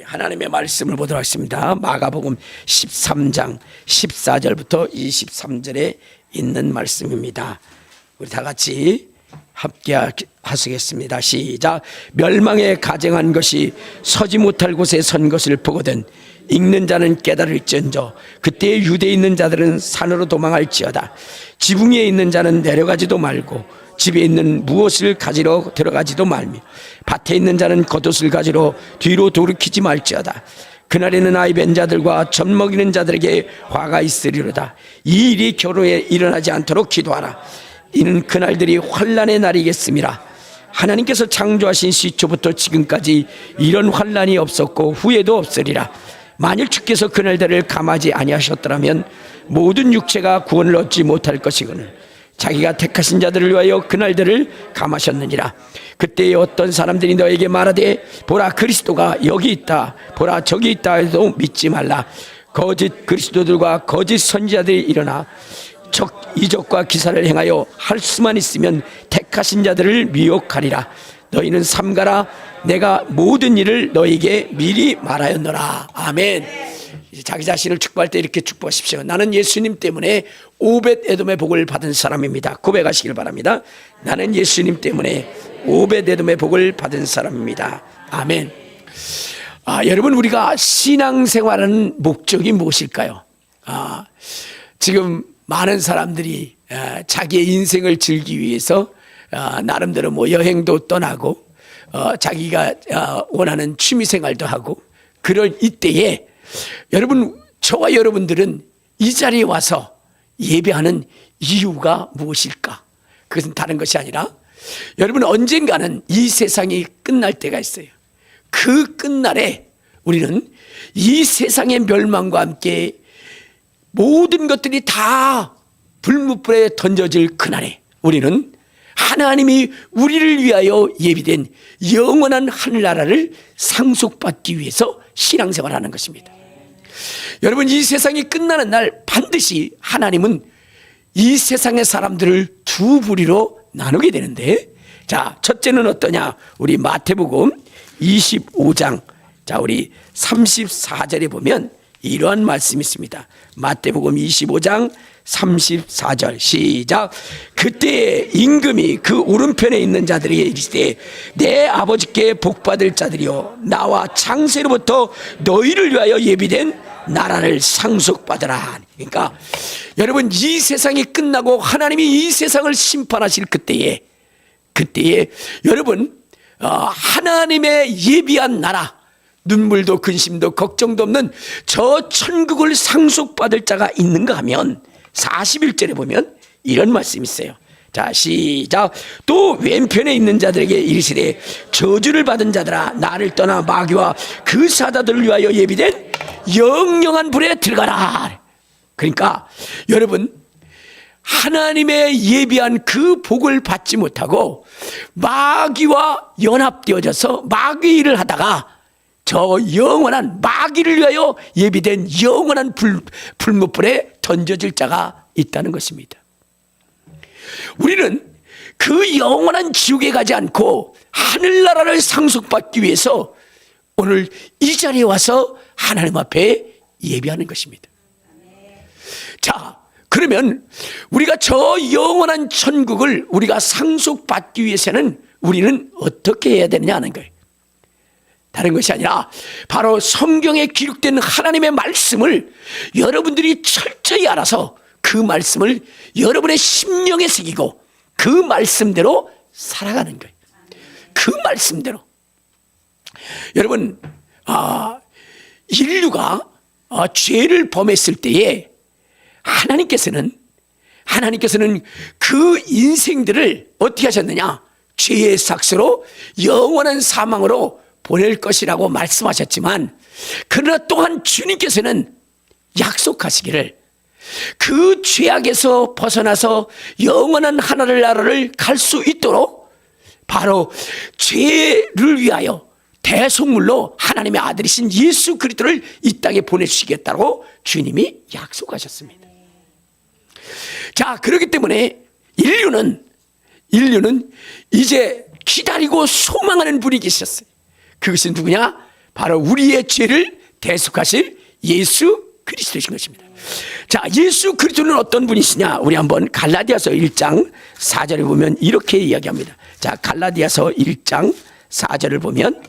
하나님의 말씀을 보도록 하겠습니다. 마가복음 13장 14절부터 23절에 있는 말씀입니다. 우리 다 같이 함께 하시겠습니다. 시작. 멸망에 가증한 것이 서지 못할 곳에 선 것을 보거든 읽는 자는 깨달을지언정 그때 유대에 있는 자들은 산으로 도망할지어다. 지붕 위에 있는 자는 내려가지도 말고 집에 있는 무엇을 가지러 들어가지도 말며 밭에 있는 자는 겉옷을 가지러 뒤로 돌이키지 말지어다. 그날에는 아이 뵌 자들과 젖 먹이는 자들에게 화가 있으리로다. 이 일이 겨루에 일어나지 않도록 기도하라. 이는 그날들이 환난의 날이겠음이라. 하나님께서 창조하신 시초부터 지금까지 이런 환난이 없었고 후에도 없으리라. 만일 주께서 그날들을 감하지 아니하셨더라면 모든 육체가 구원을 얻지 못할 것이거늘 자기가 택하신 자들을 위하여 그날들을 감하셨느니라. 그때에 어떤 사람들이 너에게 말하되 보라 그리스도가 여기 있다 보라 저기 있다 해도 믿지 말라. 거짓 그리스도들과 거짓 선지자들이 일어나 이적과 기사를 행하여 할 수만 있으면 택하신 자들을 미혹하리라. 너희는 삼가라. 내가 모든 일을 너희에게 미리 말하였노라. 아멘. 자기 자신을 축복할 때 이렇게 축복하십시오. 나는 예수님 때문에 오벳 에돔의 복을 받은 사람입니다. 고백하시길 바랍니다. 나는 예수님 때문에 오벳 에돔의 복을 받은 사람입니다. 아멘. 여러분, 우리가 신앙생활하는 목적이 무엇일까요? 지금 많은 사람들이 자기의 인생을 즐기기 위해서 나름대로 뭐 여행도 떠나고 자기가 원하는 취미생활도 하고 그럴 이때에 여러분, 저와 여러분들은 이 자리에 와서 예배하는 이유가 무엇일까? 그것은 다른 것이 아니라 여러분, 언젠가는 이 세상이 끝날 때가 있어요. 그 끝날에 우리는 이 세상의 멸망과 함께 모든 것들이 다 불못불에 던져질 그날에 우리는 하나님이 우리를 위하여 예비된 영원한 하늘나라를 상속받기 위해서 신앙생활하는 것입니다. 여러분, 이 세상이 끝나는 날 반드시 하나님은 이 세상의 사람들을 두 부리로 나누게 되는데, 자, 첫째는 어떠냐? 우리 마태복음 25장 우리 34절에 보면 이러한 말씀이 있습니다. 마태복음 25장 34절 시작. 그때 임금이 그 오른편에 있는 자들에게 이르시되 내 아버지께 복받을 자들이여 나와 창세로부터 너희를 위하여 예비된 나라를 상속받으라. 그러니까 여러분, 이 세상이 끝나고 하나님이 이 세상을 심판하실 그때에 여러분, 하나님의 예비한 나라, 눈물도 근심도 걱정도 없는 저 천국을 상속받을 자가 있는가 하면 41절에 보면 이런 말씀이 있어요. 자, 시작. 또 왼편에 있는 자들에게 이르시되 저주를 받은 자들아 나를 떠나 마귀와 그 사자들을 위하여 예비된 영영한 불에 들어가라. 그러니까 여러분, 하나님의 예비한 그 복을 받지 못하고 마귀와 연합되어져서 마귀 일을 하다가 저 영원한 마귀를 위하여 예비된 영원한 불못불에 던져질 자가 있다는 것입니다. 우리는 그 영원한 지옥에 가지 않고 하늘나라를 상속받기 위해서 오늘 이 자리에 와서 하나님 앞에 예비하는 것입니다. 자, 그러면 우리가 저 영원한 천국을 우리가 상속받기 위해서는 우리는 어떻게 해야 되느냐 하는 거예요. 다른 것이 아니라 바로 성경에 기록된 하나님의 말씀을 여러분들이 철저히 알아서 그 말씀을 여러분의 심령에 새기고 그 말씀대로 살아가는 거예요. 그 말씀대로. 여러분, 인류가 죄를 범했을 때에 하나님께서는 그 인생들을 어떻게 하셨느냐? 죄의 삭스로 영원한 사망으로 보낼 것이라고 말씀하셨지만, 그러나 또한 주님께서는 약속하시기를 그 죄악에서 벗어나서 영원한 하늘나라를 갈 수 있도록 바로 죄를 위하여 대속물로 하나님의 아들이신 예수 그리스도를 이 땅에 보내주시겠다고 주님이 약속하셨습니다. 자, 그렇기 때문에 인류는 이제 기다리고 소망하는 분이 계셨어요. 그것이 누구냐? 바로 우리의 죄를 대속하실 예수 그리스도이신 것입니다. 자, 예수 그리스도는 어떤 분이시냐? 우리 한번 갈라디아서 1장 4절에 보면 이렇게 이야기합니다. 자, 갈라디아서 1장 4절을 보면,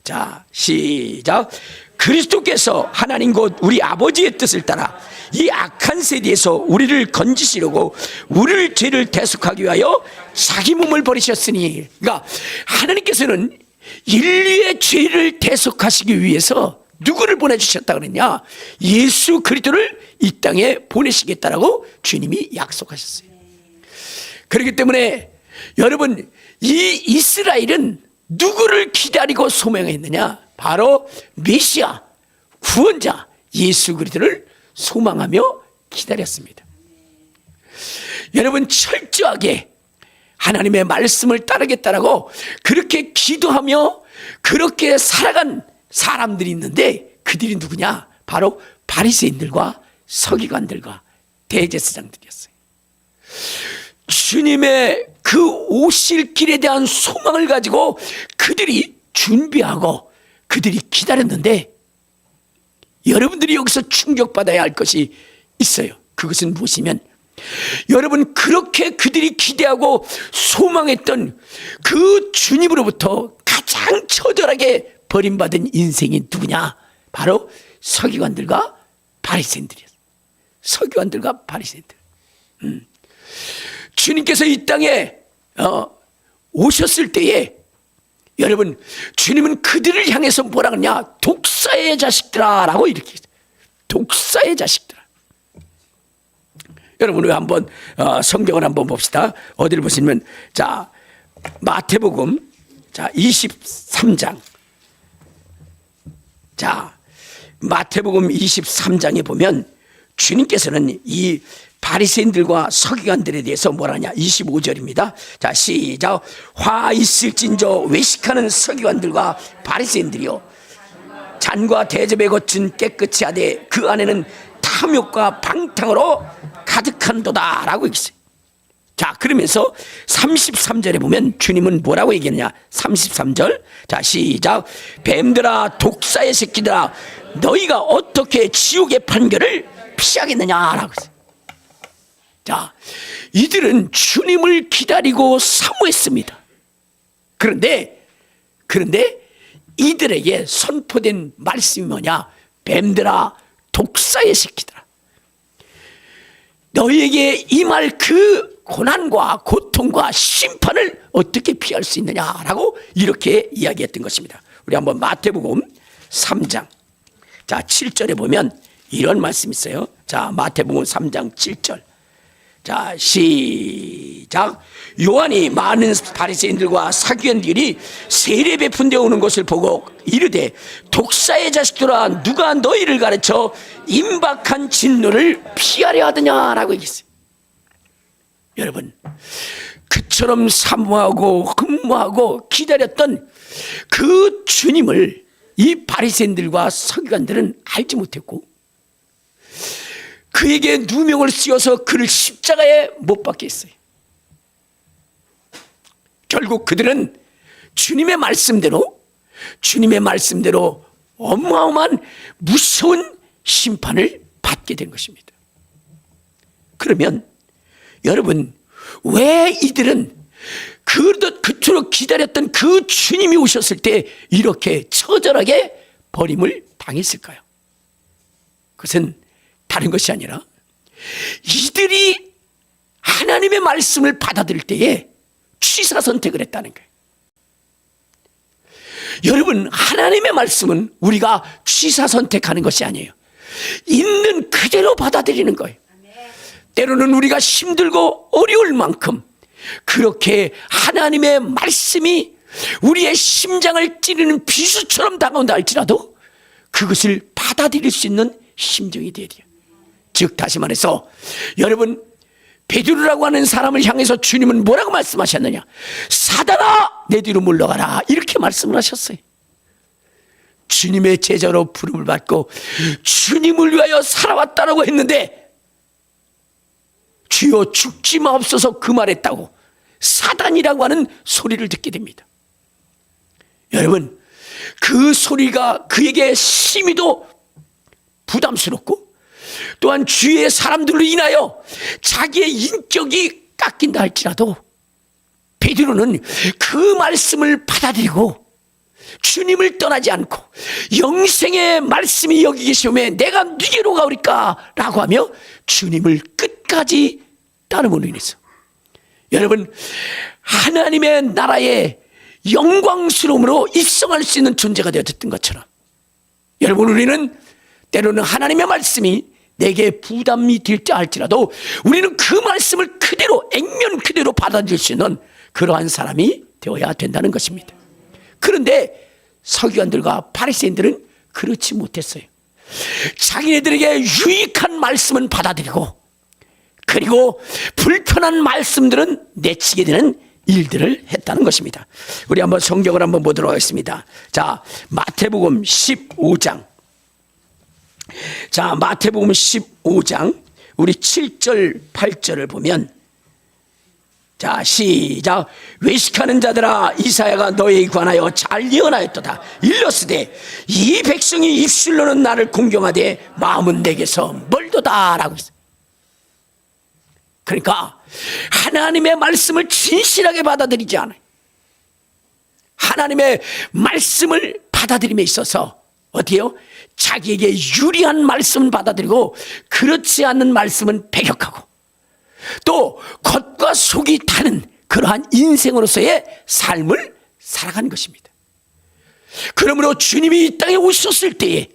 자, 시작. 그리스도께서 하나님 곧 우리 아버지의 뜻을 따라 이 악한 세대에서 우리를 건지시려고 우리를 죄를 대속하기 위하여 자기 몸을 버리셨으니, 그러니까 하나님께서는 인류의 죄를 대속하시기 위해서 누구를 보내주셨다 그랬냐? 예수 그리스도를 이 땅에 보내시겠다라고 주님이 약속하셨어요. 그렇기 때문에 여러분, 이 이스라엘은 누구를 기다리고 소망했느냐? 바로 메시아, 구원자 예수 그리스도를 소망하며 기다렸습니다. 여러분, 철저하게 하나님의 말씀을 따르겠다라고 그렇게 기도하며 그렇게 살아간 사람들이 있는데, 그들이 누구냐? 바로 바리새인들과 서기관들과 대제사장들이었어요. 주님의 그 오실 길에 대한 소망을 가지고 그들이 준비하고 그들이 기다렸는데, 여러분들이 여기서 충격받아야 할 것이 있어요. 그것은 무엇이면, 여러분, 그렇게 그들이 기대하고 소망했던 그 주님으로부터 가장 처절하게 버림받은 인생이 누구냐? 바로 서기관들과 바리새인들이었어요. 서기관들과 바리새인들. 주님께서 이 땅에 오셨을 때에, 여러분, 주님은 그들을 향해서 뭐라 그러냐? 독사의 자식들아 라고 이렇게 했어요. 독사의 자식들아. 여러분, 우리 한번 성경을 한번 봅시다. 어디를 보시면, 자, 마태복음, 자, 23장. 자, 마태복음 23장에 보면 주님께서는 이 바리새인들과 서기관들에 대해서 뭐라냐? 25절입니다. 자, 시작. 화 있을진저 외식하는 서기관들과 바리새인들이요, 잔과 대접에 거친 깨끗이 하되 그 안에는 탐욕과 방탕으로 가득한도다 라고 얘기했어요. 자, 그러면서 33절에 보면 주님은 뭐라고 얘기했냐? 33절. 자, 시작. 뱀들아, 독사의 새끼들아, 너희가 어떻게 지옥의 판결을 피하겠느냐라고 했어요. 자, 이들은 주님을 기다리고 사모했습니다. 그런데 이들에게 선포된 말씀이 뭐냐? 뱀들아, 독사의 새끼들아, 너희에게 임할 그 고난과 고통과 심판을 어떻게 피할 수 있느냐라고 이렇게 이야기했던 것입니다. 우리 한번 마태복음 3장, 자, 7절에 보면 이런 말씀이 있어요. 자, 마태복음 3장 7절. 자, 시작. 요한이 많은 바리새인들과 서기관들이 세례 베푼데 오는 것을 보고 이르되, 독사의 자식들아, 누가 너희를 가르쳐 임박한 진노를 피하려 하더냐라고 얘기했어요. 여러분, 그처럼 사모하고 근무하고 기다렸던 그 주님을 이 바리새인들과 서기관들은 알지 못했고, 그에게 누명을 씌워서 그를 십자가에 못 박게 했어요. 결국 그들은 주님의 말씀대로 어마어마한 무서운 심판을 받게 된 것입니다. 그러면 여러분, 왜 이들은 그토록 기다렸던 그 주님이 오셨을 때 이렇게 처절하게 버림을 당했을까요? 그것은 다른 것이 아니라 이들이 하나님의 말씀을 받아들일 때에 취사 선택을 했다는 거예요. 여러분, 하나님의 말씀은 우리가 취사 선택하는 것이 아니에요. 있는 그대로 받아들이는 거예요. 때로는 우리가 힘들고 어려울 만큼 그렇게 하나님의 말씀이 우리의 심장을 찌르는 비수처럼 다가온다 할지라도 그것을 받아들일 수 있는 심정이 되어야 돼요. 즉, 다시 말해서 여러분, 베드로라고 하는 사람을 향해서 주님은 뭐라고 말씀하셨느냐? 사단아, 내 뒤로 물러가라, 이렇게 말씀을 하셨어요. 주님의 제자로 부름을 받고 주님을 위하여 살아왔다라고 했는데, 주여 죽지 마옵소서 그 말했다고 사단이라고 하는 소리를 듣게 됩니다. 여러분, 그 소리가 그에게 심히도 부담스럽고 또한 주위의 사람들로 인하여 자기의 인격이 깎인다 할지라도 베드로는 그 말씀을 받아들이고 주님을 떠나지 않고 영생의 말씀이 여기 계시오매 내가 네게로 가오리까 라고 하며 주님을 끝까지 따름으로 인해서 여러분 하나님의 나라의 영광스러움으로 입성할 수 있는 존재가 되어졌던 것처럼 여러분 우리는 때로는 하나님의 말씀이 내게 부담이 될지 할지라도 우리는 그 말씀을 그대로 액면 그대로 받아들일 수 있는 그러한 사람이 되어야 된다는 것입니다. 그런데 서기관들과 바리새인들은 그렇지 못했어요. 자기네들에게 유익한 말씀은 받아들이고 그리고 불편한 말씀들은 내치게 되는 일들을 했다는 것입니다. 우리 한번 성경을 한번 보도록 하겠습니다. 자, 마태복음 15장. 자, 마태복음 15장 우리 7절 8절을 보면 자, 시작. 외식하는 자들아 이사야가 너희에 관하여 잘 예언하였도다. 일렀으되 이 백성이 입술로는 나를 공경하되 마음은 내게서 멀도다 라고 했어요. 그러니까 하나님의 말씀을 진실하게 받아들이지 않아요. 하나님의 말씀을 받아들임에 있어서 어때요? 자기에게 유리한 말씀은 받아들이고 그렇지 않는 말씀은 배격하고 또 겉과 속이 다른 그러한 인생으로서의 삶을 살아가는 것입니다. 그러므로 주님이 이 땅에 오셨을 때에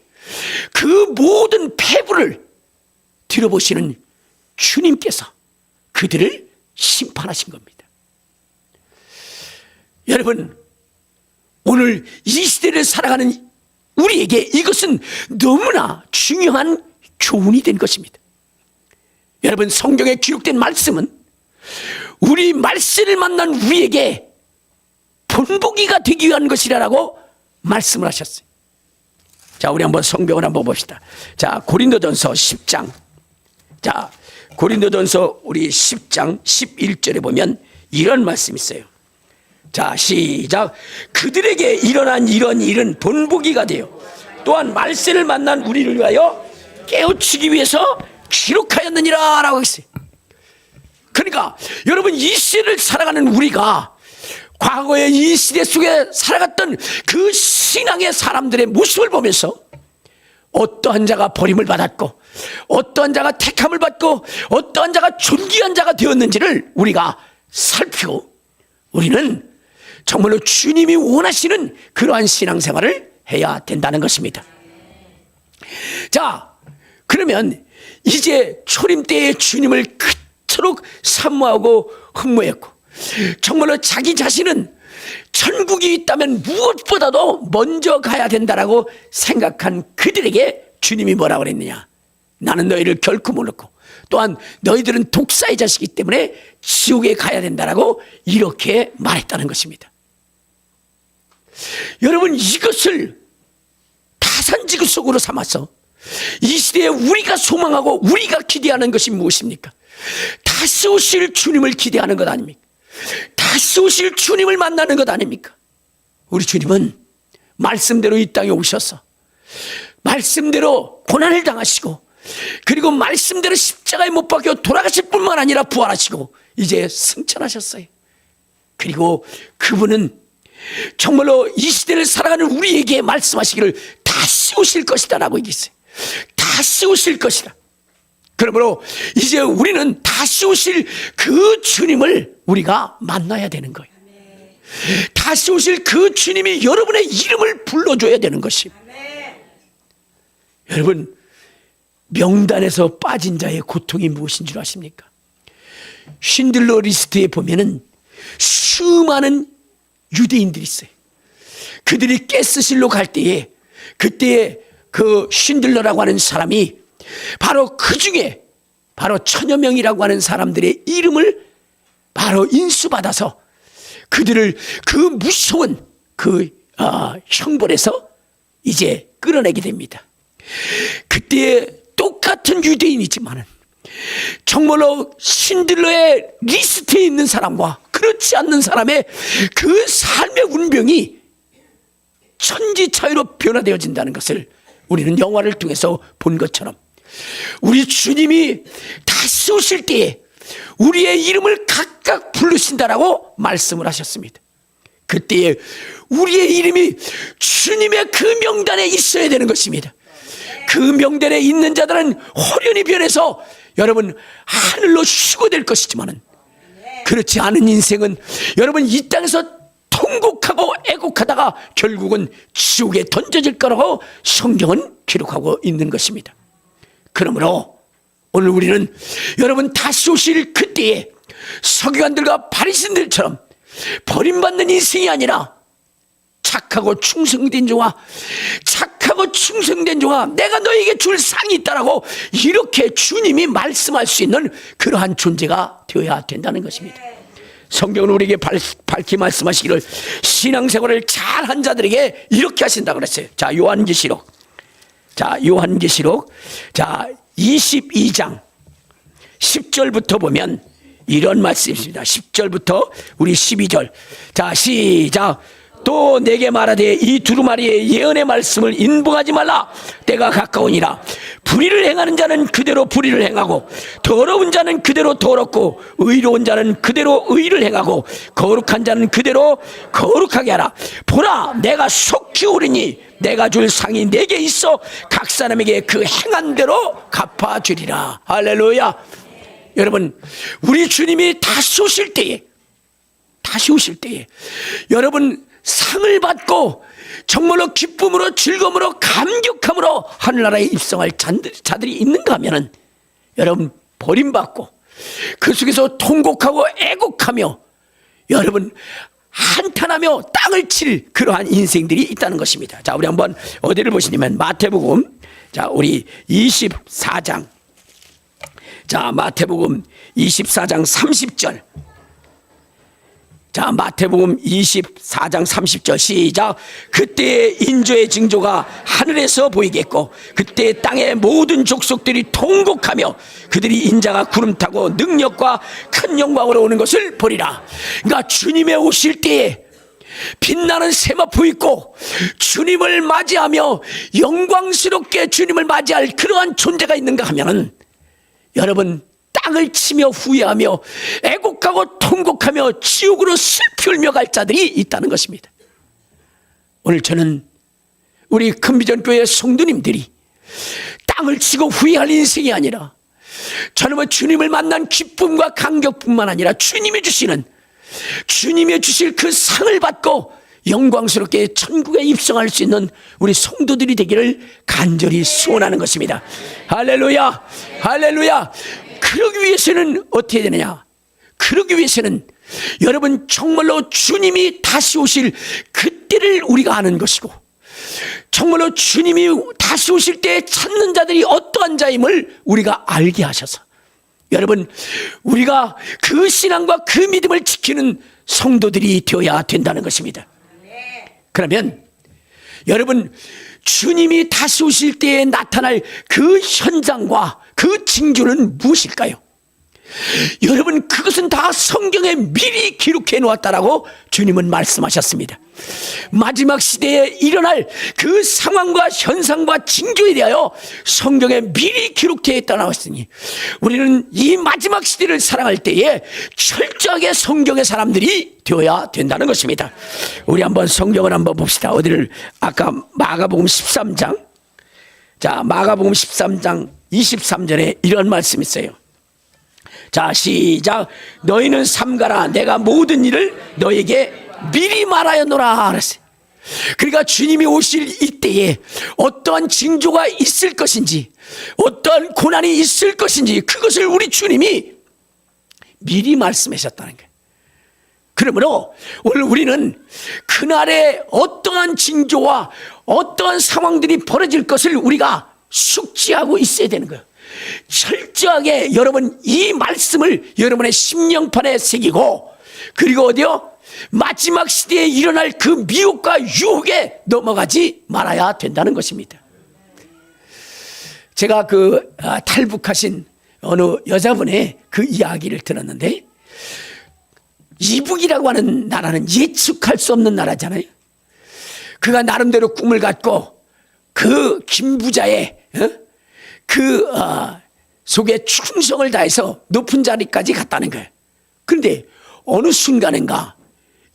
그 모든 폐부를 들어보시는 주님께서 그들을 심판하신 겁니다. 여러분 오늘 이 시대를 살아가는 우리에게 이것은 너무나 중요한 교훈이 된 것입니다. 여러분 성경에 기록된 말씀은 우리 말세를 만난 우리에게 본보기가 되기 위한 것이라고 말씀을 하셨어요. 자, 우리 한번 성경을 한번 봅시다. 자, 고린도전서 10장. 자, 고린도전서 우리 10장 11절에 보면 이런 말씀이 있어요. 자, 시작. 그들에게 일어난 이런 일은 본보기가 되어 또한 말세를 만난 우리를 위하여 깨우치기 위해서 기록하였느니라 라고 했어요. 그러니까 여러분 이 시대를 살아가는 우리가 과거의 이 시대 속에 살아갔던 그 신앙의 사람들의 모습을 보면서 어떠한 자가 버림을 받았고 어떠한 자가 택함을 받고 어떠한 자가 존귀한 자가 되었는지를 우리가 살피고 우리는 정말로 주님이 원하시는 그러한 신앙생활을 해야 된다는 것입니다. 자, 그러면 이제 초림 때의 주님을 그토록 사모하고 흠모했고 정말로 자기 자신은 천국이 있다면 무엇보다도 먼저 가야 된다라고 생각한 그들에게 주님이 뭐라고 그랬느냐? 나는 너희를 결코 못 넣고 또한 너희들은 독사의 자식이기 때문에 지옥에 가야 된다라고 이렇게 말했다는 것입니다. 여러분 이것을 타산지급속으로 삼아서 이 시대에 우리가 소망하고 우리가 기대하는 것이 무엇입니까? 다시 오실 주님을 기대하는 것 아닙니까? 다시 오실 주님을 만나는 것 아닙니까? 우리 주님은 말씀대로 이 땅에 오셔서 말씀대로 고난을 당하시고 그리고 말씀대로 십자가에 못 박혀 돌아가실 뿐만 아니라 부활하시고 이제 승천하셨어요. 그리고 그분은 정말로 이 시대를 살아가는 우리에게 말씀하시기를 다시 오실 것이다 라고 얘기했어요. 다시 오실 것이다. 그러므로 이제 우리는 다시 오실 그 주님을 우리가 만나야 되는 거예요. 다시 오실 그 주님이 여러분의 이름을 불러줘야 되는 것입니다. 여러분 명단에서 빠진 자의 고통이 무엇인 줄 아십니까? 쉰들러 리스트에 보면은 수많은 유대인들이 있어요. 그들이 가스실로 갈 때에 그때에 그 쉰들러라고 하는 사람이 바로 그 중에 바로 1000여 명이라고 하는 사람들의 이름을 바로 인수받아서 그들을 그 무서운 그 형벌에서 이제 끌어내게 됩니다. 그때 똑같은 유대인이지만은 정말로 쉰들러의 리스트에 있는 사람과 그렇지 않는 사람의 그 삶의 운명이 천지차이로 변화되어진다는 것을 우리는 영화를 통해서 본 것처럼 우리 주님이 다시 오실 때에 우리의 이름을 각각 부르신다라고 말씀을 하셨습니다. 그때에 우리의 이름이 주님의 그 명단에 있어야 되는 것입니다. 그 명단에 있는 자들은 호련히 변해서 여러분 하늘로 쉬고 될 것이지만은 그렇지 않은 인생은 여러분 이 땅에서 통곡하고 애곡하다가 결국은 지옥에 던져질 거라고 성경은 기록하고 있는 것입니다. 그러므로 오늘 우리는 여러분 다시 오실 그때에 서기관들과 바리새인들처럼 버림받는 인생이 아니라 착하고 충성된 종아, 착하고 충성된 종아, 내가 너에게 줄 상이 있다라고 이렇게 주님이 말씀할 수 있는 그러한 존재가 되어야 된다는 것입니다. 성경은 우리에게 밝히 말씀하시기를 신앙생활을 잘한 자들에게 이렇게 하신다 그랬어요. 자, 요한계시록 22장 10절부터 보면 이런 말씀이 있습니다. 10절부터 우리 12절. 자, 시작. 또 내게 말하되 이 두루마리의 예언의 말씀을 인봉하지 말라. 때가 가까우니라. 불의를 행하는 자는 그대로 불의를 행하고 더러운 자는 그대로 더럽고 의로운 자는 그대로 의를 행하고 거룩한 자는 그대로 거룩하게 하라. 보라, 내가 속히 오리니 내가 줄 상이 내게 있어 각 사람에게 그 행한 대로 갚아주리라. 할렐루야. 여러분, 우리 주님이 다시 오실 때에 여러분 상을 받고 정말로 기쁨으로 즐거움으로 감격함으로 하늘나라에 입성할 자들이 있는가 하면은 여러분 버림받고 그 속에서 통곡하고 애곡하며 여러분 한탄하며 땅을 칠 그러한 인생들이 있다는 것입니다. 자, 우리 한번 어디를 보시냐면 마태복음, 자, 우리 24장, 자, 마태복음 24장 30절. 자, 마태복음 24장 30절 시작. 그때의 인조의 징조가 하늘에서 보이겠고 그때 땅의 모든 족속들이 통곡하며 그들이 인자가 구름 타고 능력과 큰 영광으로 오는 것을 보리라. 그러니까 주님의 오실 때에 빛나는 세마포 입고 주님을 맞이하며 영광스럽게 주님을 맞이할 그러한 존재가 있는가 하면은 여러분 땅을 치며 후회하며 애곡하고 통곡하며 지옥으로 슬피 울며 갈 자들이 있다는 것입니다. 오늘 저는 우리 큰비전교회 성도님들이 땅을 치고 후회할 인생이 아니라 저는 주님을 만난 기쁨과 감격뿐만 아니라 주님이 주시는 주님이 주실 그 상을 받고 영광스럽게 천국에 입성할 수 있는 우리 성도들이 되기를 간절히 소원하는 것입니다. 할렐루야, 할렐루야. 그러기 위해서는 어떻게 되느냐? 그러기 위해서는 여러분 정말로 주님이 다시 오실 그때를 우리가 아는 것이고 정말로 주님이 다시 오실 때 찾는 자들이 어떠한 자임을 우리가 알게 하셔서 여러분 우리가 그 신앙과 그 믿음을 지키는 성도들이 되어야 된다는 것입니다. 그러면 여러분 주님이 다시 오실 때에 나타날 그 현장과 그 징조는 무엇일까요? 여러분 그것은 다 성경에 미리 기록해 놓았다라고 주님은 말씀하셨습니다. 마지막 시대에 일어날 그 상황과 현상과 징조에 대하여 성경에 미리 기록되어 있다고 했으니 우리는 이 마지막 시대를 살아갈 때에 철저하게 성경의 사람들이 되어야 된다는 것입니다. 우리 한번 성경을 한번 봅시다. 어디를 아까 마가복음 13장, 자, 마가복음 13장 23절에 이런 말씀이 있어요. 자, 시작. 너희는 삼가라. 내가 모든 일을 너에게 미리 말하였노라 그랬어요. 그러니까 주님이 오실 이때에 어떠한 징조가 있을 것인지 어떠한 고난이 있을 것인지 그것을 우리 주님이 미리 말씀하셨다는 거예요. 그러므로 오늘 우리는 그날에 어떠한 징조와 어떠한 상황들이 벌어질 것을 우리가 숙지하고 있어야 되는 거예요. 철저하게 여러분 이 말씀을 여러분의 심령판에 새기고 그리고 어디요? 마지막 시대에 일어날 그 미혹과 유혹에 넘어가지 말아야 된다는 것입니다. 제가 탈북하신 어느 여자분의 그 이야기를 들었는데 이북이라고 하는 나라는 예측할 수 없는 나라잖아요. 그가 나름대로 꿈을 갖고 그 김부자의 속에 충성을 다해서 높은 자리까지 갔다는 거예요. 그런데 어느 순간인가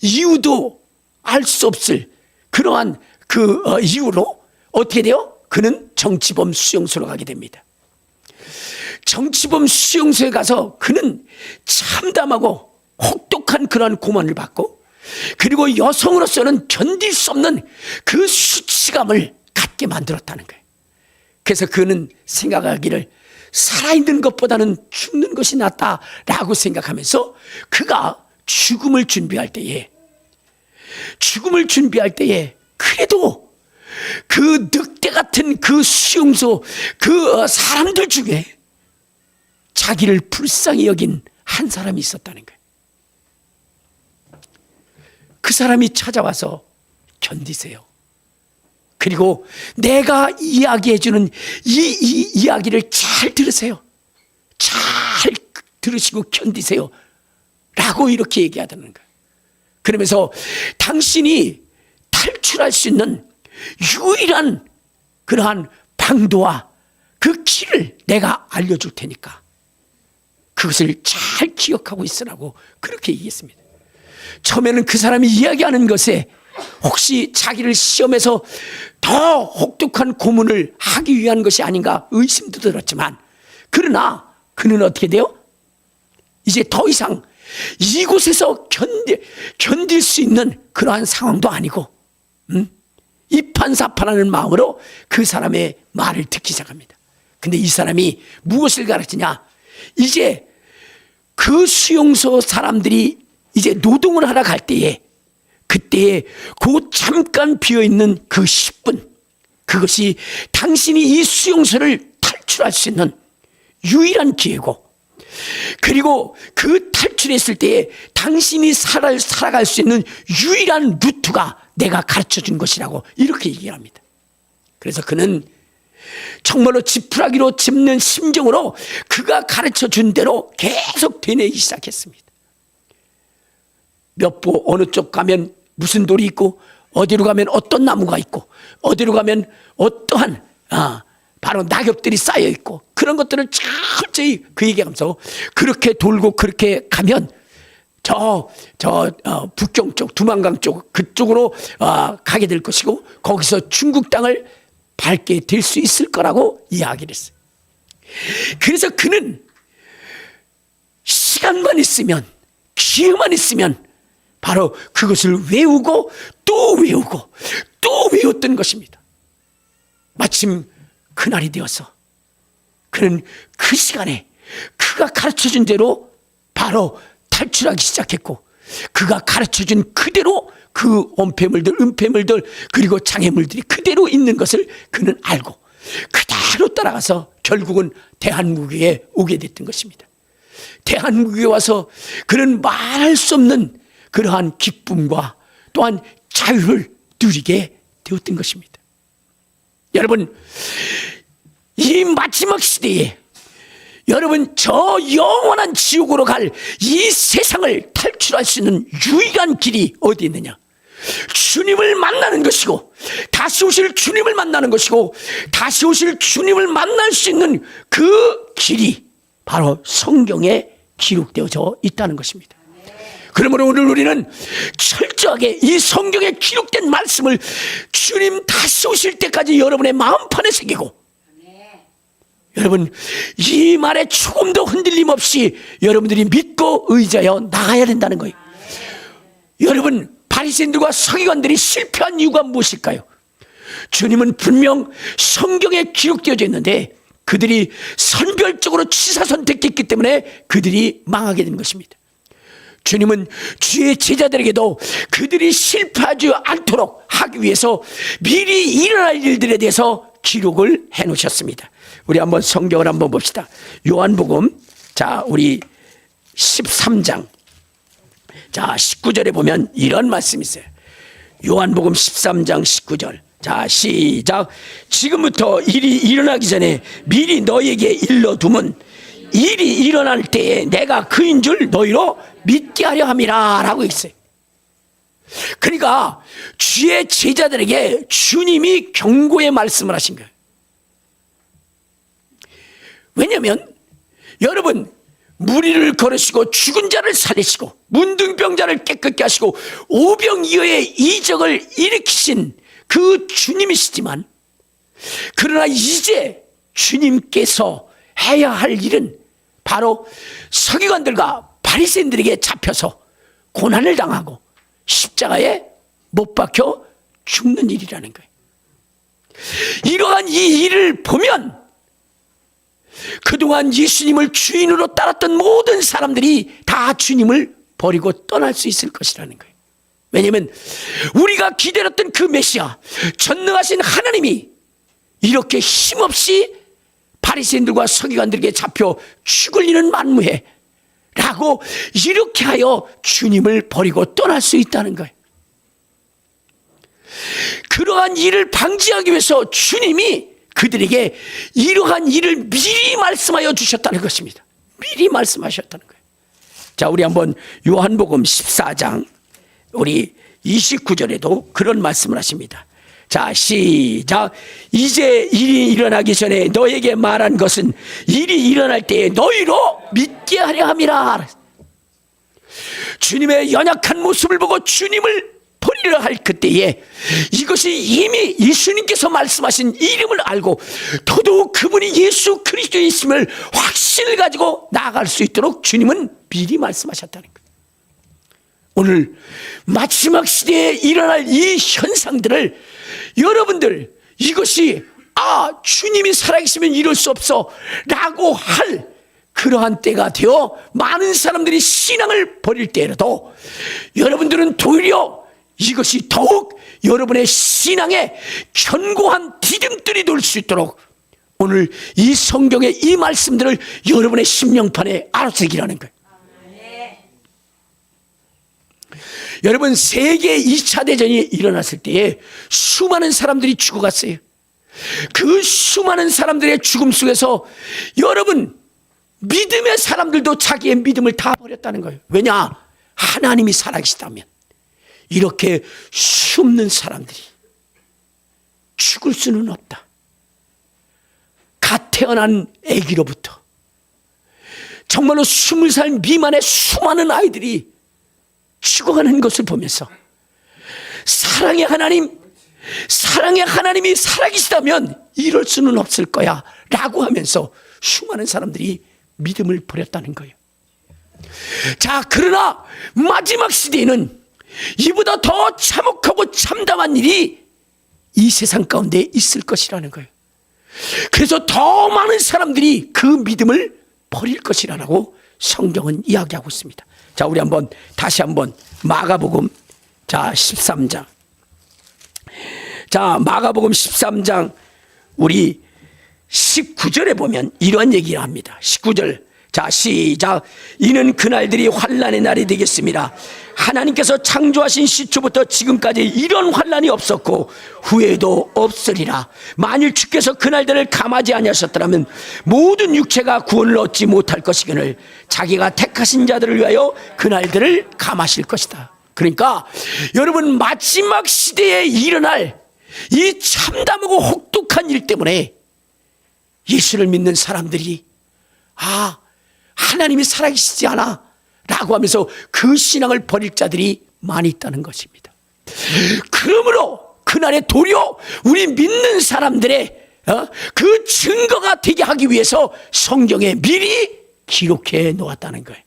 이유도 알 수 없을 그러한 이유로 어떻게 돼요? 그는 정치범 수용소로 가게 됩니다. 정치범 수용소에 가서 그는 참담하고 혹독한 그러한 고문을 받고, 그리고 여성으로서는 견딜 수 없는 그 수치감을 갖게 만들었다는 거예요. 그래서 그는 생각하기를 살아있는 것보다는 죽는 것이 낫다라고 생각하면서 그가 죽음을 준비할 때에 그래도 그 늑대 같은 그 수용소 그 사람들 중에 자기를 불쌍히 여긴 한 사람이 있었다는 거예요. 그 사람이 찾아와서 견디세요. 그리고 내가 이야기해주는 이 이야기를 잘 들으세요. 잘 들으시고 견디세요. 라고 이렇게 얘기하다는 거예요. 그러면서 당신이 탈출할 수 있는 유일한 그러한 방도와 그 길을 내가 알려줄 테니까 그것을 잘 기억하고 있으라고 그렇게 얘기했습니다. 처음에는 그 사람이 이야기하는 것에 혹시 자기를 시험에서 더 혹독한 고문을 하기 위한 것이 아닌가 의심도 들었지만, 그러나 그는 어떻게 돼요? 이제 더 이상 이곳에서 견딜 수 있는 그러한 상황도 아니고 이판사판하는 마음으로 그 사람의 말을 듣기 시작합니다. 근데 이 사람이 무엇을 가르치냐? 이제 그 수용소 사람들이 이제 노동을 하러 갈 때에 그때에 그 잠깐 비어있는 그 10분, 그것이 당신이 이 수용소를 탈출할 수 있는 유일한 기회고, 그리고 그 탈출했을 때에 당신이 살아갈 수 있는 유일한 루트가 내가 가르쳐준 것이라고 이렇게 얘기합니다. 그래서 그는 정말로 지푸라기로 짚는 심정으로 그가 가르쳐준 대로 계속 되뇌기 시작했습니다. 몇 보 어느 쪽 가면 무슨 돌이 있고, 어디로 가면 어떤 나무가 있고, 어디로 가면 어떠한 바로 낙엽들이 쌓여 있고, 그런 것들을 철저히 그 얘기하면서 그렇게 돌고 그렇게 가면 북경 쪽, 두만강 쪽 그쪽으로 가게 될 것이고, 거기서 중국 땅을 밟게 될 수 있을 거라고 이야기를 했어요. 그래서 그는 시간만 있으면, 기회만 있으면 바로 그것을 외우고 또 외우고 또 외웠던 것입니다. 마침 그날이 되어서 그는 그 시간에 그가 가르쳐준 대로 바로 탈출하기 시작했고, 그가 가르쳐준 그대로 그 은폐물들 그리고 장애물들이 그대로 있는 것을 그는 알고 그대로 따라가서 결국은 대한무교에 오게 됐던 것입니다. 대한무교에 와서 그는 말할 수 없는 그러한 기쁨과 또한 자유를 누리게 되었던 것입니다. 여러분, 이 마지막 시대에 여러분, 저 영원한 지옥으로 갈 이 세상을 탈출할 수 있는 유일한 길이 어디 있느냐? 주님을 만나는 것이고, 다시 오실 주님을 만나는 것이고, 다시 오실 주님을 만날 수 있는 그 길이 바로 성경에 기록되어져 있다는 것입니다. 그러므로 오늘 우리는 철저하게 이 성경에 기록된 말씀을 주님 다시 오실 때까지 여러분의 마음판에 새기고, 여러분, 이 말에 조금도 흔들림 없이 여러분들이 믿고 의지하여 나가야 된다는 거예요. 여러분, 바리새인들과 서기관들이 실패한 이유가 무엇일까요? 주님은 분명 성경에 기록되어져 있는데 그들이 선별적으로 취사 선택했기 때문에 그들이 망하게 된 것입니다. 주님은 주의 제자들에게도 그들이 실패하지 않도록 하기 위해서 미리 일어날 일들에 대해서 기록을 해 놓으셨습니다. 우리 한번 성경을 한번 봅시다. 요한복음, 우리 13장 19절에 보면 이런 말씀이 있어요. 요한복음 13장 19절. 시작. 지금부터 일이 일어나기 전에 미리 너에게 일러두면 일이 일어날 때에 내가 그인 줄 너희로 믿게 하려 함이라 라고 있어요. 그러니까 주의 제자들에게 주님이 경고의 말씀을 하신 거예요. 왜냐하면 여러분, 무리를 걸으시고 죽은 자를 살리시고 문둥병자를 깨끗게 하시고 오병이어의 이적을 일으키신 그 주님이시지만, 그러나 이제 주님께서 해야 할 일은 바로 서기관들과 바리새인들에게 잡혀서 고난을 당하고 십자가에 못 박혀 죽는 일이라는 거예요. 이러한 이 일을 보면 그동안 예수님을 주인으로 따랐던 모든 사람들이 다 주님을 버리고 떠날 수 있을 것이라는 거예요. 왜냐하면 우리가 기다렸던 그 메시아, 전능하신 하나님이 이렇게 힘없이 바리새인들과 서기관들에게 잡혀 죽을 일은 만무해 라고 이렇게 하여 주님을 버리고 떠날 수 있다는 거예요. 그러한 일을 방지하기 위해서 주님이 그들에게 이러한 일을 미리 말씀하여 주셨다는 것입니다. 미리 말씀하셨다는 거예요. 자, 우리 한번 요한복음 14장 우리 29절에도 그런 말씀을 하십니다. 자, 시작. 이제 일이 일어나기 전에 너에게 말한 것은 일이 일어날 때에 너희로 믿게 하려 함이라. 주님의 연약한 모습을 보고 주님을 버리려 할 그때에 이것이 이미 예수님께서 말씀하신 이름을 알고 더더욱 그분이 예수 그리스도에 있음을 확신을 가지고 나아갈 수 있도록 주님은 미리 말씀하셨다는 거예요. 오늘 마지막 시대에 일어날 이 현상들을 여러분들, 이것이 주님이 살아계시면 이럴 수 없어 라고 할 그러한 때가 되어 많은 사람들이 신앙을 버릴 때라도 여러분들은 도리어 이것이 더욱 여러분의 신앙에 견고한 디딤돌이 될 수 있도록 오늘 이 성경의 이 말씀들을 여러분의 심령판에 알아채기라는 거예요. 여러분, 세계 2차 대전이 일어났을 때에 수많은 사람들이 죽어갔어요. 그 수많은 사람들의 죽음 속에서 여러분, 믿음의 사람들도 자기의 믿음을 다 버렸다는 거예요. 왜냐? 하나님이 살아계시다면 이렇게 숨는 사람들이 죽을 수는 없다. 갓 태어난 아기로부터 정말로 20살 미만의 수많은 아이들이 죽어가는 것을 보면서 사랑의 하나님이 살아계시다면 이럴 수는 없을 거야 라고 하면서 수많은 사람들이 믿음을 버렸다는 거예요. 자, 그러나 마지막 시대에는 이보다 더 참혹하고 참담한 일이 이 세상 가운데 있을 것이라는 거예요. 그래서 더 많은 사람들이 그 믿음을 버릴 것이라고 성경은 이야기하고 있습니다. 자, 우리 다시 한번 마가복음 13장. 자, 마가복음 13장 우리 19절에 보면 이러한 얘기를 합니다. 19절. 자, 시작. 이는 그날들이 환난의 날이 되겠습니다. 하나님께서 창조하신 시초부터 지금까지 이런 환난이 없었고 후에도 없으리라. 만일 주께서 그날들을 감하지 아니하셨더라면 모든 육체가 구원을 얻지 못할 것이거늘 자기가 택하신 자들을 위하여 그날들을 감하실 것이다. 그러니까 여러분, 마지막 시대에 일어날 이 참담하고 혹독한 일 때문에 예수를 믿는 사람들이 하나님이 살아계시지 않아 라고 하면서 그 신앙을 버릴 자들이 많이 있다는 것입니다. 그러므로 그날에 도리어 우리 믿는 사람들의 그 증거가 되게 하기 위해서 성경에 미리 기록해 놓았다는 거예요.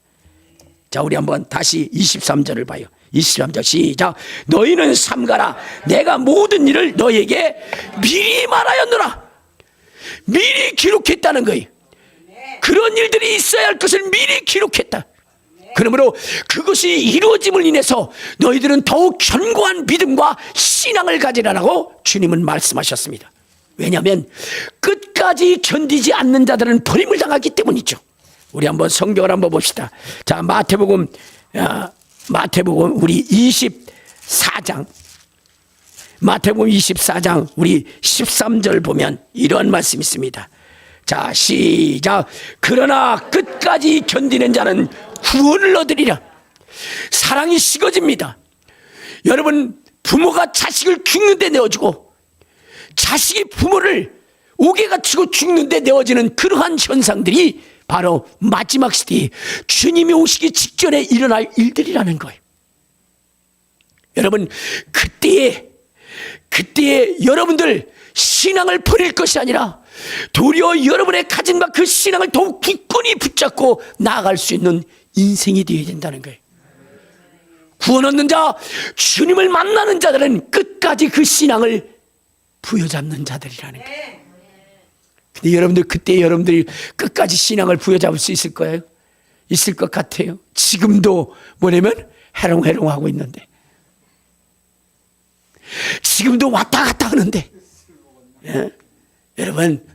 자, 우리 한번 다시 23절을 봐요. 23절 시작. 너희는 삼가라. 내가 모든 일을 너희에게 미리 말하였노라. 미리 기록했다는 거예요. 그런 일들이 있어야 할 것을 미리 기록했다. 그러므로 그것이 이루어짐을 인해서 너희들은 더욱 견고한 믿음과 신앙을 가지라라고 주님은 말씀하셨습니다. 왜냐하면 끝까지 견디지 않는 자들은 버림을 당하기 때문이죠. 우리 한번 성경을 한번 봅시다. 자, 마태복음 우리 24장, 마태복음 24장 우리 13절 보면 이러한 말씀이 있습니다. 자, 시작. 그러나 끝까지 견디는 자는 구원을 얻으리라. 사랑이 식어집니다. 여러분, 부모가 자식을 죽는데 내어주고 자식이 부모를 옥에 갇히고 죽는데 내어지는 그러한 현상들이 바로 마지막 시대에 주님이 오시기 직전에 일어날 일들이라는 거예요. 여러분, 그때에 여러분들 신앙을 버릴 것이 아니라 도리어 여러분의 가진 바 그 신앙을 더욱 굳건히 붙잡고 나아갈 수 있는 인생이 되어야 된다는 거예요. 구원 얻는 자, 주님을 만나는 자들은 끝까지 그 신앙을 부여잡는 자들이라는 거예요. 근데 여러분들, 그때 여러분들이 끝까지 신앙을 부여잡을 수 있을 거예요? 있을 것 같아요. 지금도 뭐냐면 해롱해롱하고 있는데, 지금도 왔다 갔다 하는데, 예? 여러분,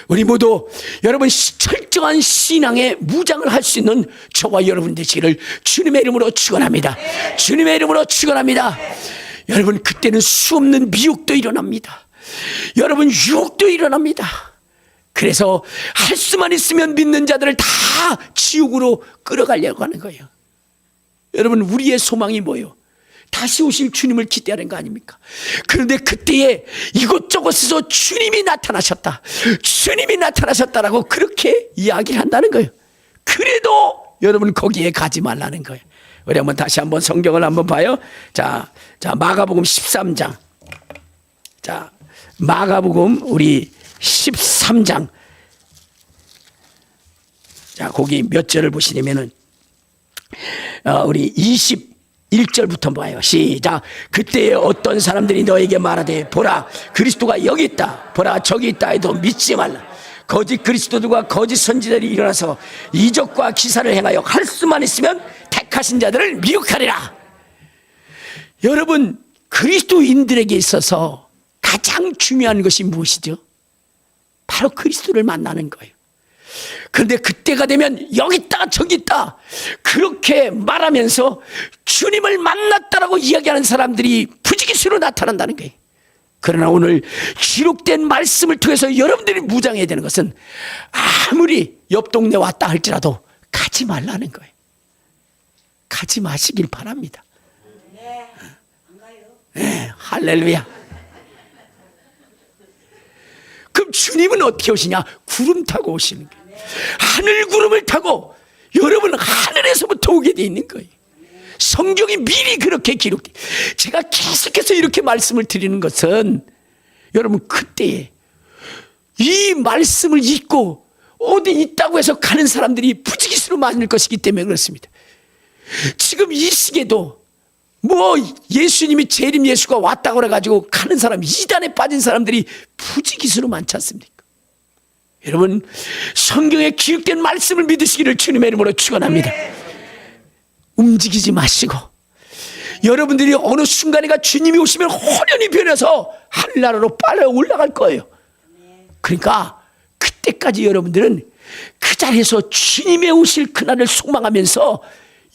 우리 모두 여러분 철저한 신앙의 무장을 할 수 있는 저와 여러분 되시기를 주님의 이름으로 축원합니다. 주님의 이름으로 축원합니다. 여러분, 그때는 수없는 미혹도 일어납니다. 여러분, 유혹도 일어납니다. 그래서 할 수만 있으면 믿는 자들을 다 지옥으로 끌어가려고 하는 거예요. 여러분, 우리의 소망이 뭐예요? 다시 오실 주님을 기대하는 거 아닙니까? 그런데 그때에 이곳저곳에서 주님이 나타나셨다, 주님이 나타나셨다라고 그렇게 이야기를 한다는 거예요. 그래도 여러분 거기에 가지 말라는 거예요. 우리 한번 다시 한번 성경을 한번 봐요. 자, 마가복음 13장. 자, 마가복음 우리 13장. 자, 거기 몇 절을 보시냐면은 우리 21절부터 봐요. 시작. 그때에 어떤 사람들이 너에게 말하되 보라, 그리스도가 여기 있다, 보라 저기 있다 해도 믿지 말라. 거짓 그리스도들과 거짓 선지자들이 일어나서 이적과 기사를 행하여 할 수만 있으면 택하신 자들을 미혹하리라. 여러분, 그리스도인들에게 있어서 가장 중요한 것이 무엇이죠? 바로 그리스도를 만나는 거예요. 그런데 그때가 되면 여기 있다 저기 있다 그렇게 말하면서 주님을 만났다라고 이야기하는 사람들이 부지기수로 나타난다는 거예요. 그러나 오늘 기록된 말씀을 통해서 여러분들이 무장해야 되는 것은 아무리 옆 동네 왔다 할지라도 가지 말라는 거예요. 가지 마시길 바랍니다. 네, 할렐루야. 그럼 주님은 어떻게 오시냐? 구름 타고 오시는 거예요. 하늘 구름을 타고 여러분 하늘에서부터 오게 돼 있는 거예요. 성경이 미리 그렇게 기록돼. 제가 계속해서 이렇게 말씀을 드리는 것은 여러분, 그때에 이 말씀을 잊고 어디 있다고 해서 가는 사람들이 부지기수로 많을 것이기 때문에 그렇습니다. 지금 이 시기에도 뭐 예수님이 재림 예수가 왔다고 그래가지고 가는 사람, 이단에 빠진 사람들이 부지기수로 많지 않습니까? 여러분, 성경에 기록된 말씀을 믿으시기를 주님의 이름으로 축원합니다. 움직이지 마시고 여러분들이 어느 순간에가 주님이 오시면 호련히 변해서 하늘나라로 빨리 올라갈 거예요. 그러니까 그때까지 여러분들은 그 자리에서 주님의 오실 그날을 소망하면서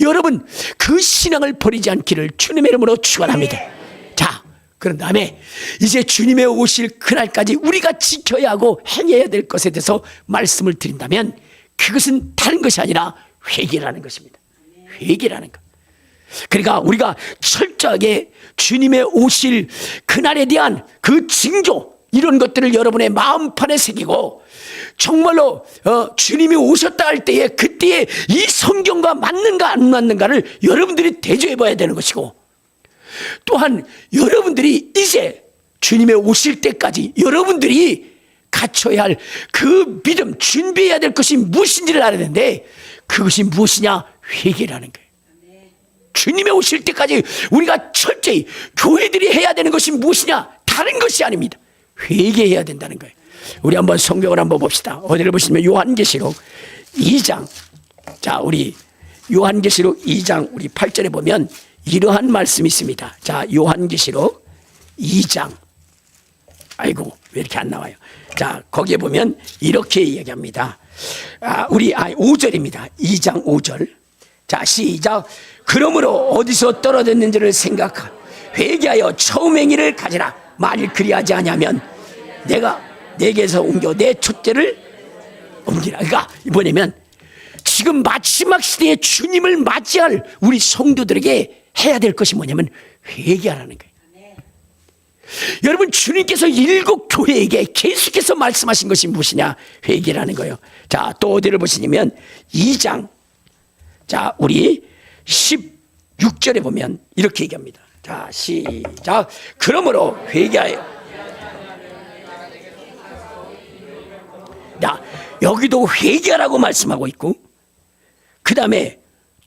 여러분 그 신앙을 버리지 않기를 주님의 이름으로 축원합니다. 자, 그런 다음에 이제 주님의 오실 그날까지 우리가 지켜야 하고 행해야 될 것에 대해서 말씀을 드린다면 그것은 다른 것이 아니라 회개라는 것입니다. 회개라는 것. 그러니까 우리가 철저하게 주님의 오실 그날에 대한 그 징조, 이런 것들을 여러분의 마음판에 새기고 정말로 주님이 오셨다 할 때에 그때에 이 성경과 맞는가 안 맞는가를 여러분들이 대조해 봐야 되는 것이고, 또한 여러분들이 이제 주님의 오실 때까지 여러분들이 갖춰야 할 그 믿음, 준비해야 될 것이 무엇인지를 알아야 되는데 그것이 무엇이냐? 회개라는 거예요. 주님의 오실 때까지 우리가 철저히 교회들이 해야 되는 것이 무엇이냐? 다른 것이 아닙니다. 회개해야 된다는 거예요. 우리 한번 성경을 한번 봅시다. 어디를 보시면 요한계시록 2장. 자, 우리 요한계시록 2장 우리 8절에 보면 이러한 말씀이 있습니다. 자, 요한계시록 2장. 아이고, 왜 이렇게 안 나와요? 자, 거기에 보면 이렇게 이야기합니다. 5절입니다. 2장 5절. 자, 시작. 그러므로 어디서 떨어졌는지를 생각하 회개하여 처음 행위를 가지라. 만일 그리하지 아니하면 내가 내게서 옮겨 내 촛대를 옮기라. 그러니까 뭐냐면 지금 마지막 시대에 주님을 맞이할 우리 성도들에게 해야 될 것이 뭐냐면 회개하라는 거예요. 여러분, 주님께서 7 교회에게 계속해서 말씀하신 것이 무엇이냐? 회개라는 거예요. 자, 또 어디를 보시냐면 2장, 자, 우리 16절에 보면 이렇게 얘기합니다. 자, 시작. 그러므로 회개하여. 자, 여기도 회개하라고 말씀하고 있고, 그 다음에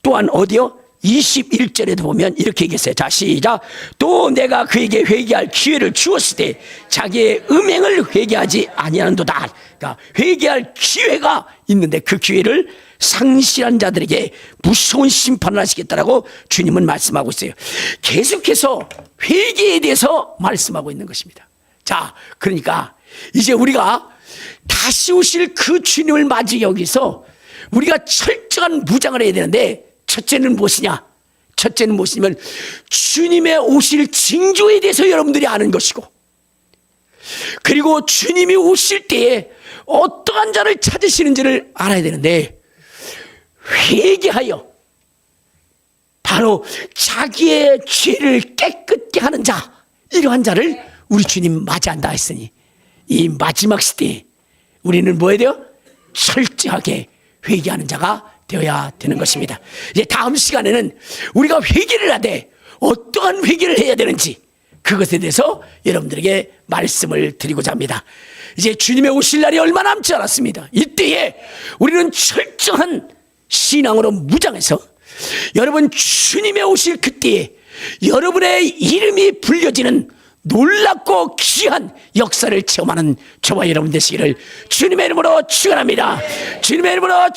또한 어디요? 21절에도 보면 이렇게 얘기했어요. 자, 시작. 또 내가 그에게 회개할 기회를 주었을 때 자기의 음행을 회개하지 아니하는도다. 그러니까 회개할 기회가 있는데 그 기회를 상실한 자들에게 무서운 심판을 하시겠다라고 주님은 말씀하고 있어요. 계속해서 회개에 대해서 말씀하고 있는 것입니다. 자, 그러니까 이제 우리가 다시 오실 그 주님을 맞이 여기서 우리가 철저한 무장을 해야 되는데, 첫째는 무엇이냐? 첫째는 무엇이냐면 주님의 오실 징조에 대해서 여러분들이 아는 것이고, 그리고 주님이 오실 때에 어떠한 자를 찾으시는지를 알아야 되는데, 회개하여 바로 자기의 죄를 깨끗게 하는 자, 이러한 자를 우리 주님 맞이한다 했으니, 이 마지막 시대에 우리는 뭐 해야 돼요? 철저하게 회개하는 자가 되어야 되는 것입니다. 이제 다음 시간에는 우리가 회개를 하되 어떠한 회개를 해야 되는지 그것에 대해서 여러분들에게 말씀을 드리고자 합니다. 이제 주님의 오실 날이 얼마 남지 않았습니다. 이때에 우리는 철저한 신앙으로 무장해서 여러분 주님의 오실 그때에 여러분의 이름이 불려지는 놀랍고 귀한 역사를 체험하는 저와 여러분 되시기를 주님의 이름으로 축원합니다. 주님의 이름으로